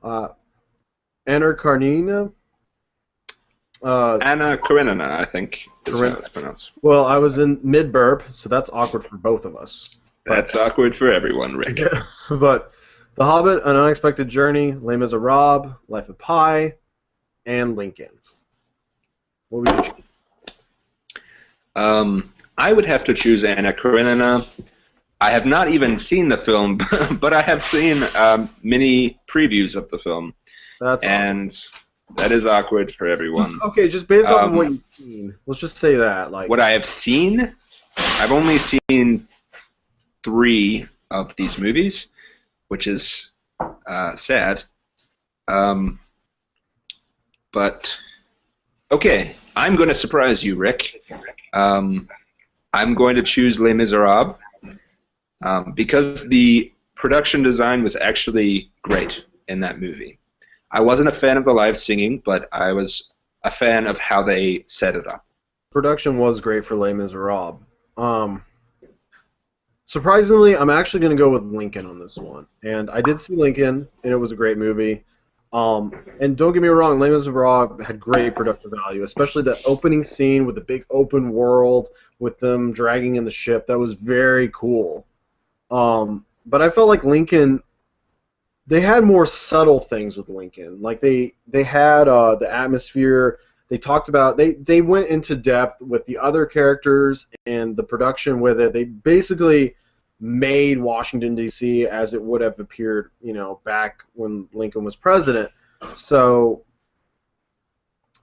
Uh, Anna Karenina. Anna Karenina, I think, is how Karenina. it's pronounced. Well, I was in mid burp, so that's awkward for both of us. But That's awkward for everyone, Rick. yes, but The Hobbit, An Unexpected Journey, Les Miserables, Life of Pi, and Lincoln. What would you choose? I would have to choose Anna Karenina. I have not even seen the film, but I have seen many previews of the film, That's awkward. and that is awkward for everyone. Okay, just based off of what Um, you've seen, let's just say that. Like, what I have seen, I've only seen 3 of these movies, which is sad. Um, but okay, I'm going to surprise you, Rick. Um, I'm going to choose Les Miserables because the production design was actually great in that movie. I wasn't a fan of the live singing, but I was a fan of how they set it up. production was great for Les Miserables. Surprisingly, I'm actually going to go with Lincoln on this one. And I did see Lincoln, and it was a great movie. And don't get me wrong, Les Miserables had great production value, especially the opening scene with the big open world with them dragging in the ship. That was very cool. But I felt like Lincoln, they had more subtle things with Lincoln. Like they had the atmosphere. They talked about they went into depth with the other characters and the production with it. They basically made Washington D.C. as it would have appeared, back when Lincoln was president. So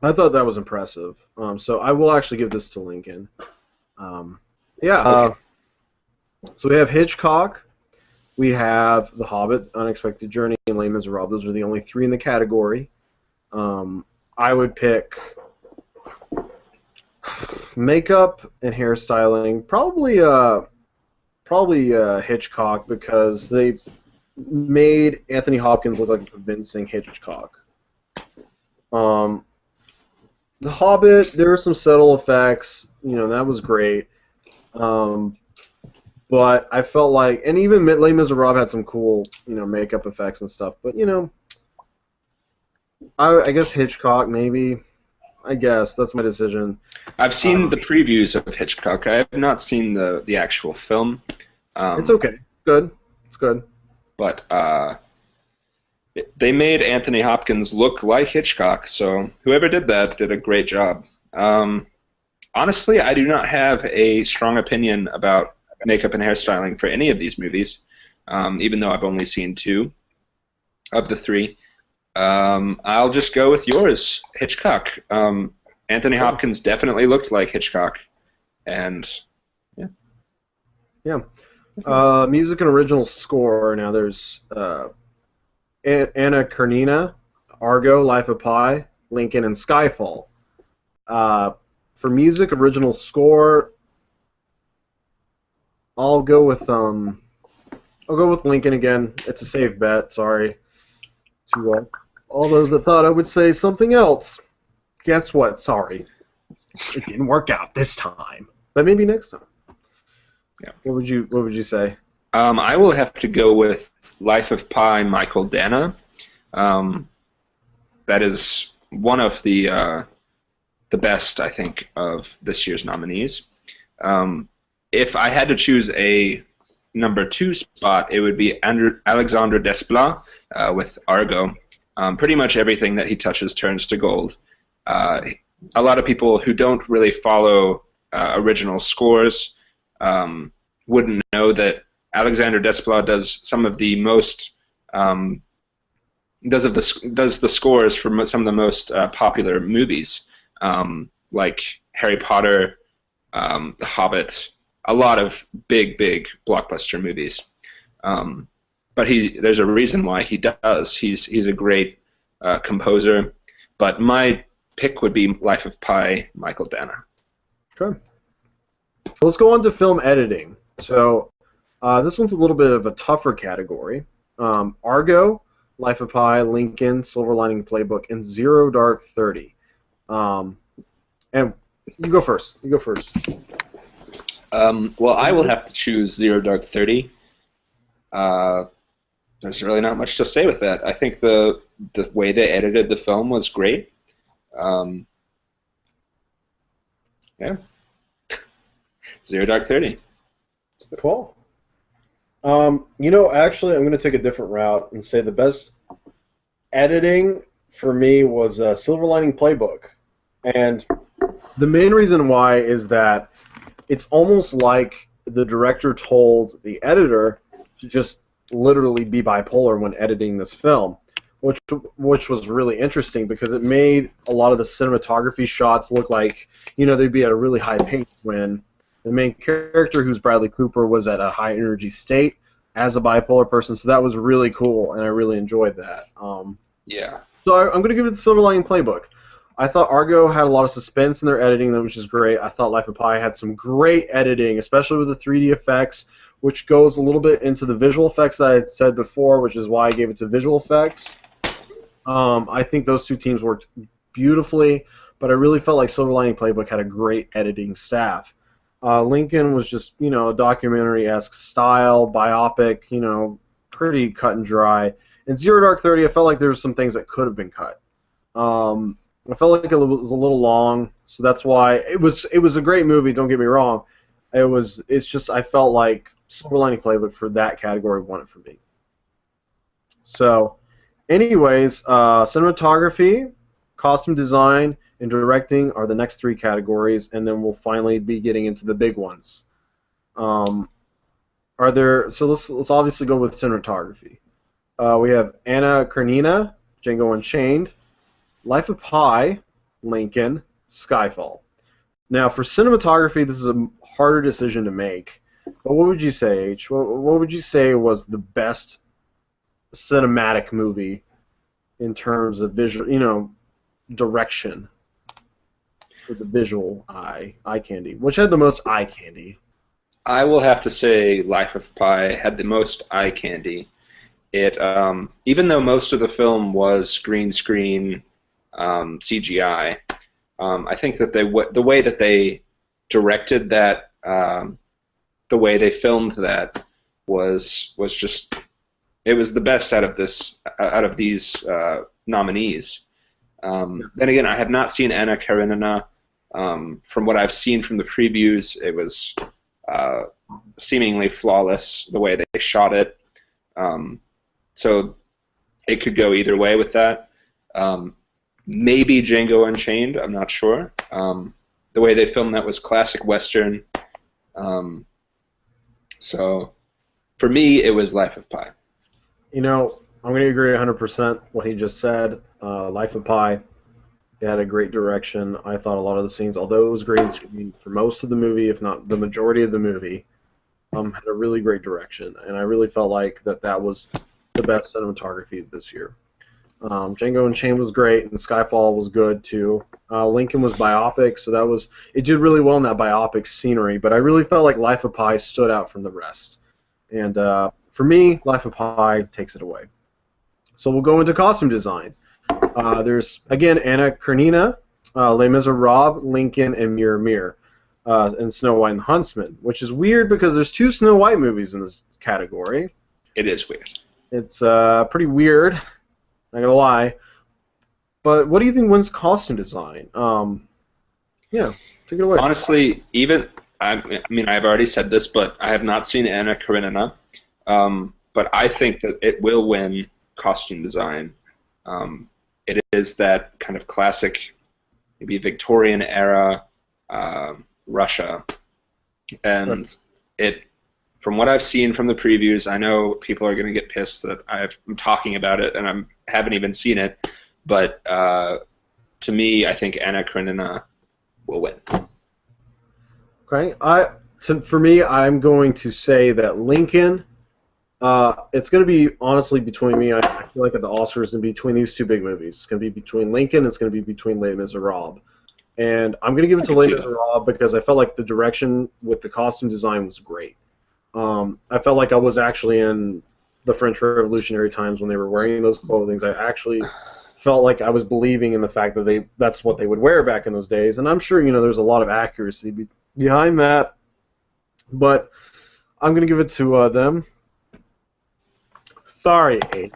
I thought that was impressive. So I will actually give this to Lincoln. Yeah. Okay. So we have Hitchcock. We have The Hobbit, Unexpected Journey, and Les Miserables. Those are the only 3 in the category. I would pick makeup and hairstyling. Probably Hitchcock because they made Anthony Hopkins look like a convincing Hitchcock. The Hobbit, there were some subtle effects. That was great. But I felt like, and even Les Miserables had some cool, makeup effects and stuff. But I guess Hitchcock maybe. I guess that's my decision. I've seen the previews of Hitchcock. I have not seen the actual film. It's okay. Good. It's good. But they made Anthony Hopkins look like Hitchcock, so whoever did that did a great job. Honestly, I do not have a strong opinion about makeup and hairstyling for any of these movies, even though I've only seen 2 of the 3. I'll just go with yours, Hitchcock. Anthony Hopkins definitely looked like Hitchcock, and yeah. Yeah. Music and original score. Now there's Anna Karenina, Argo, Life of Pi, Lincoln, and Skyfall. For music original score, I'll go with Lincoln again. It's a safe bet. Sorry to all those that thought I would say something else. Guess what? Sorry, it didn't work out this time. But maybe next time. Yeah. What would you say? I will have to go with Life of Pi, Michael Dana. That is one of the best, I think, of this year's nominees. If I had to choose a number 2 spot, it would be Alexandre Desplat with Argo. Pretty much everything that he touches turns to gold. A lot of people who don't really follow original scores wouldn't know that Alexandre Desplat does some of the most does the scores for some of the most popular movies, like Harry Potter, The Hobbit, a lot of big blockbuster movies. But there's a reason why he does. He's a great composer. But my pick would be Life of Pi, Michael Dana. Okay. Let's go on to film editing. So this one's a little bit of a tougher category. Argo, Life of Pi, Lincoln, Silver Lining Playbook, and Zero Dark 30. And you go first. Well, I will have to choose Zero Dark 30. there's really not much to say with that. I think the way they edited the film was great. Um, yeah, Zero Dark 30. Cool. Actually, I'm going to take a different route and say the best editing for me was Silver Lining Playbook. And the main reason why is that it's almost like the director told the editor to just literally be bipolar when editing this film, which was really interesting because it made a lot of the cinematography shots look like, they'd be at a really high pace when the main character, who's Bradley Cooper, was at a high energy state as a bipolar person. So that was really cool, and I really enjoyed that. Yeah. So I'm going to give it the Silver Lining Playbook. I thought Argo had a lot of suspense in their editing, which is great. I thought Life of Pi had some great editing, especially with the 3D effects, which goes a little bit into the visual effects that I had said before, which is why I gave it to visual effects. I think those two teams worked beautifully, but I really felt like Silver Lining Playbook had a great editing staff. Lincoln was just, a documentary-esque style, biopic, pretty cut and dry. In Zero Dark 30, I felt like there were some things that could have been cut. I felt like it was a little long, so that's why it was a great movie. Don't get me wrong. It's just I felt like Silver Lining Playbook for that category won it for me. So, anyways, cinematography, costume design, and directing are the next three categories, and then we'll finally be getting into the big ones. So let's obviously go with cinematography. We have Anna Karenina, Django Unchained, Life of Pi, Lincoln, Skyfall. Now, for cinematography, this is a harder decision to make. But what would you say, H? What would you say was the best cinematic movie in terms of visual, direction for the visual eye candy? Which had the most eye candy? I will have to say Life of Pi had the most eye candy. It, even though most of the film was green screen CGI, I think that the way that they directed that, the way they filmed that was just, it was the best out of these nominees. Then again, I have not seen Anna Karenina. From what I've seen from the previews, it was seemingly flawless the way they shot it. So it could go either way with that. Maybe Django Unchained, I'm not sure. The way they filmed that was classic Western. So for me, it was Life of Pi. I'm going to agree 100% what he just said. Life of Pi, it had a great direction. I thought a lot of the scenes, although it was green screen for most of the movie, if not the majority of the movie, had a really great direction. And I really felt like that was the best cinematography this year. Django Unchained was great, and Skyfall was good too. Lincoln was biopic, so it did really well in that biopic scenery. But I really felt like Life of Pi stood out from the rest, and for me, Life of Pi takes it away. So we'll go into costume design. There's again Anna Karenina, Les Miserables, Lincoln, and Mirror Mirror, and Snow White and the Huntsman, which is weird because there's two Snow White movies in this category. It is weird. It's pretty weird. Not gonna lie, but what do you think wins costume design? Yeah, take it away. Honestly, I've already said this, but I have not seen Anna Karenina. But I think that it will win costume design. It is that kind of classic, maybe Victorian era Russia, and from what I've seen from the previews, I know people are going to get pissed that I'm talking about it and I haven't even seen it, but to me, I think Anna Karenina will win. Okay, for me, I'm going to say that Lincoln. It's going to be honestly between me. I feel like at the Oscars, and between these two big movies, it's going to be between Lincoln. It's going to be between Les Miserables, and I'm going to give it to Les Miserables because I felt like the direction with the costume design was great. I felt like I was actually in the French Revolutionary times when they were wearing those clothing. I actually felt like I was believing in the fact that that's what they would wear back in those days, and I'm sure there's a lot of accuracy behind that, but I'm going to give it to them. Sorry, H.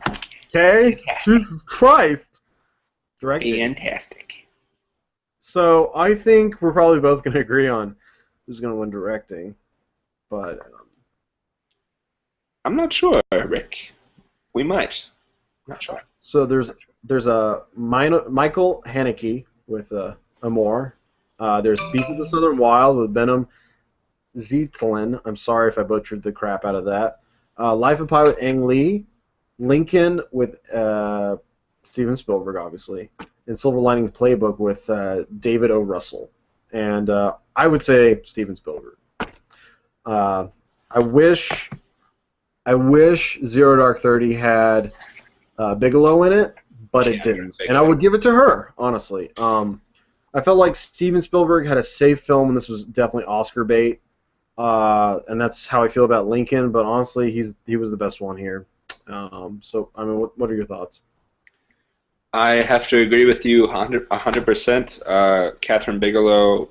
Okay? Fantastic. Jesus Christ. Directing. Fantastic. So I think we're probably both going to agree on who's going to win directing. But I'm not sure, Rick. We might. Not sure. so there's a Michael Haneke with Amore. There's Beast of the Southern Wild with Benham Zeitlin. I'm sorry if I butchered the crap out of that. Life of Pi with Ang Lee. Lincoln with Steven Spielberg, obviously. And Silver Lining Playbook with David O. Russell. And I would say Steven Spielberg. Uh, I wish Zero Dark 30 had Bigelow in it, but it didn't. And I would give it to her, honestly. I felt like Steven Spielberg had a safe film, and this was definitely Oscar bait. And that's how I feel about Lincoln. But honestly, he was the best one here. So I mean, what are your thoughts? I have to agree with you 100%. Catherine Bigelow,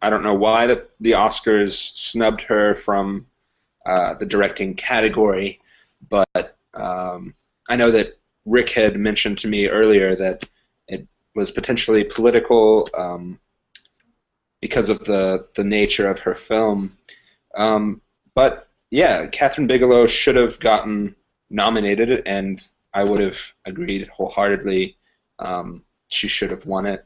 I don't know why the Oscars snubbed her from the directing category, but I know that Rick had mentioned to me earlier that it was potentially political because of the nature of her film. But yeah, Catherine Bigelow should have gotten nominated, and I would have agreed wholeheartedly. She should have won it.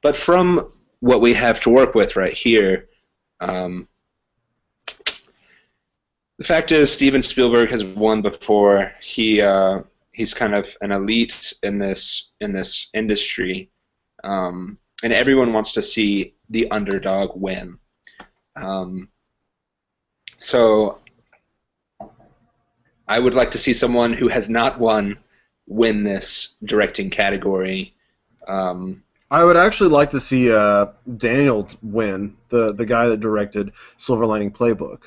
But from what we have to work with right here, the fact is Steven Spielberg has won before. He's kind of an elite in this industry, and everyone wants to see the underdog win. So I would like to see someone who has not won win this directing category. I would actually like to see Daniel win, the guy that directed Silver Lining Playbook.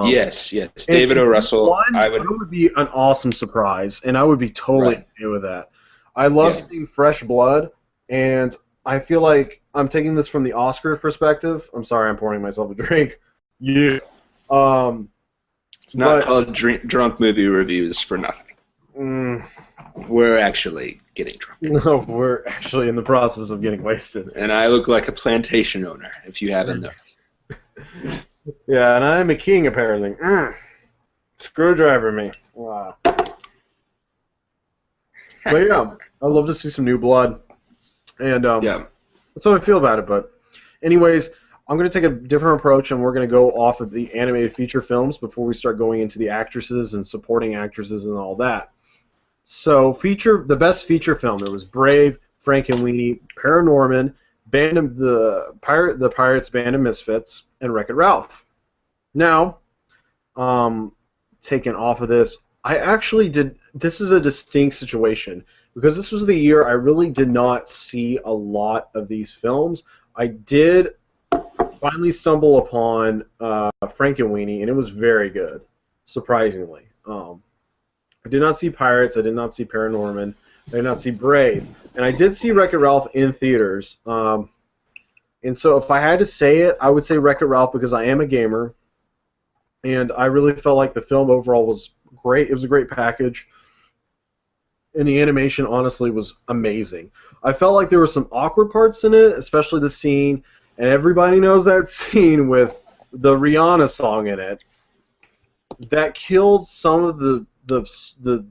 Yes, David O. Russell. That would be an awesome surprise, and I would be totally okay with that. I love seeing fresh blood, and I feel like I'm taking this from the Oscar perspective. I'm sorry, I'm pouring myself a drink. Yeah. It's not called drunk movie reviews for nothing. We're actually getting drunk. No, we're actually in the process of getting wasted. And I look like a plantation owner, if you haven't noticed. Yeah, and I'm a king, apparently. Screwdriver me. Wow. But yeah, I'd love to see some new blood. And that's how I feel about it. But anyways, I'm going to take a different approach, and we're going to go off of the animated feature films before we start going into the actresses and supporting actresses and all that. So the best feature film, there was Brave, Frankenweenie, Paranorman, the Pirates, Band of Misfits, and Wreck-It Ralph. Now, taken off of this, I actually did. This is a distinct situation because this was the year I really did not see a lot of these films. I did finally stumble upon Frankenweenie, and it was very good, surprisingly. I did not see Pirates. I did not see Paranorman. I did not see Brave. And I did see Wreck-It Ralph in theaters. And so if I had to say it, I would say Wreck-It Ralph because I am a gamer. And I really felt like the film overall was great. It was a great package. And the animation, honestly, was amazing. I felt like there were some awkward parts in it, especially the scene. And everybody knows that scene with the Rihanna song in it. That killed some of the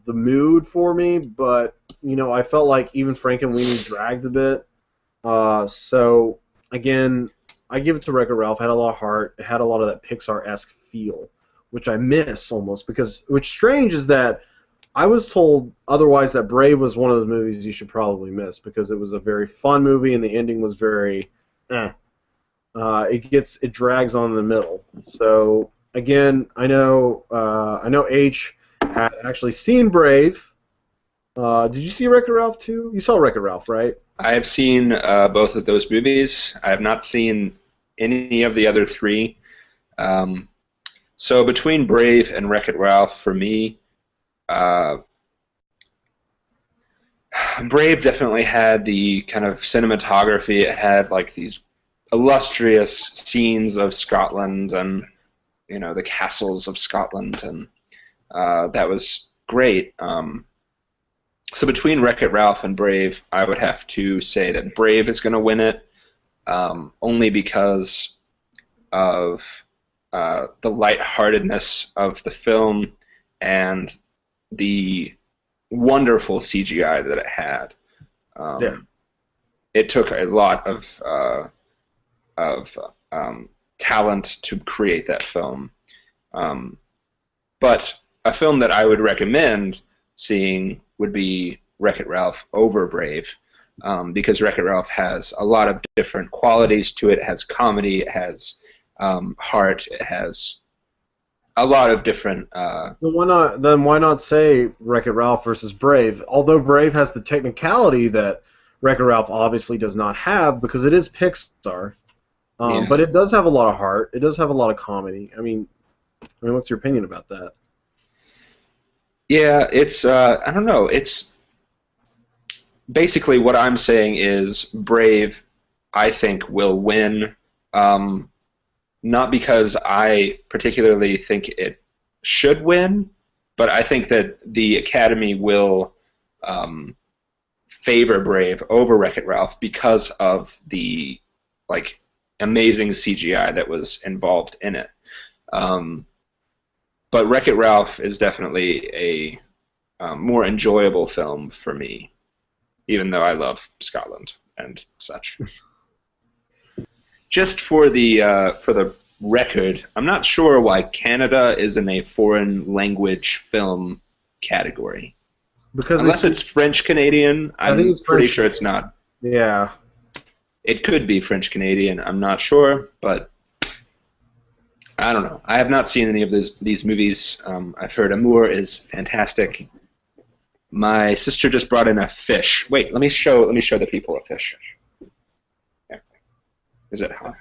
mood for me, but I felt like even Frankenweenie dragged a bit. So again, I give it to Wreck-It Ralph. It had a lot of heart. It had a lot of that Pixar-esque feel, which I miss almost because. What's strange is that I was told otherwise that Brave was one of the movies you should probably miss because it was a very fun movie and the ending was very. It drags on in the middle. So again, I know H had actually seen Brave. Did you see Wreck-It Ralph too? You saw Wreck-It Ralph, right? I have seen both of those movies. I have not seen any of the other three. So between Brave and Wreck-It Ralph, for me, Brave definitely had the kind of cinematography. It had like these illustrious scenes of Scotland and the castles of Scotland, and that was great. So between Wreck-It Ralph and Brave, I would have to say that Brave is going to win it, only because of the lightheartedness of the film and the wonderful CGI that it had. Yeah. It took a lot of talent to create that film. But a film that I would recommend seeing would be Wreck-It Ralph over Brave, because Wreck-It Ralph has a lot of different qualities to it. It has comedy, it has heart, it has a lot of different. Then why not say Wreck-It Ralph versus Brave? Although Brave has the technicality that Wreck-It Ralph obviously does not have because it is Pixar. Yeah. But it does have a lot of heart. It does have a lot of comedy. I mean, what's your opinion about that? Yeah, it's I don't know. It's basically what I'm saying is Brave, I think, will win. Not because I particularly think it should win, but I think that the Academy will favor Brave over Wreck-It Ralph because of the like amazing CGI that was involved in it. But Wreck-It Ralph is definitely a more enjoyable film for me, even though I love Scotland and such. Just for the record, I'm not sure why Canada is in a foreign language film category. Because Unless it's French Canadian, I'm think it's pretty French. sure it's not. Yeah. It could be French Canadian. I'm not sure, but I don't know. I have not seen any of these movies. I've heard Amour is fantastic. My sister just brought in a fish. Wait, let me show the people a fish. Yeah. Is it hot?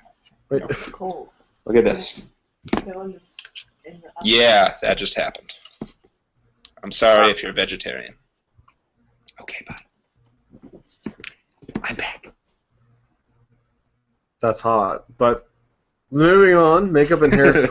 Wait. No. It's cold. Look at this. Yeah, that just happened. I'm sorry if you're a vegetarian. Okay, bye. I'm back. That's hot. But moving on, makeup and hair.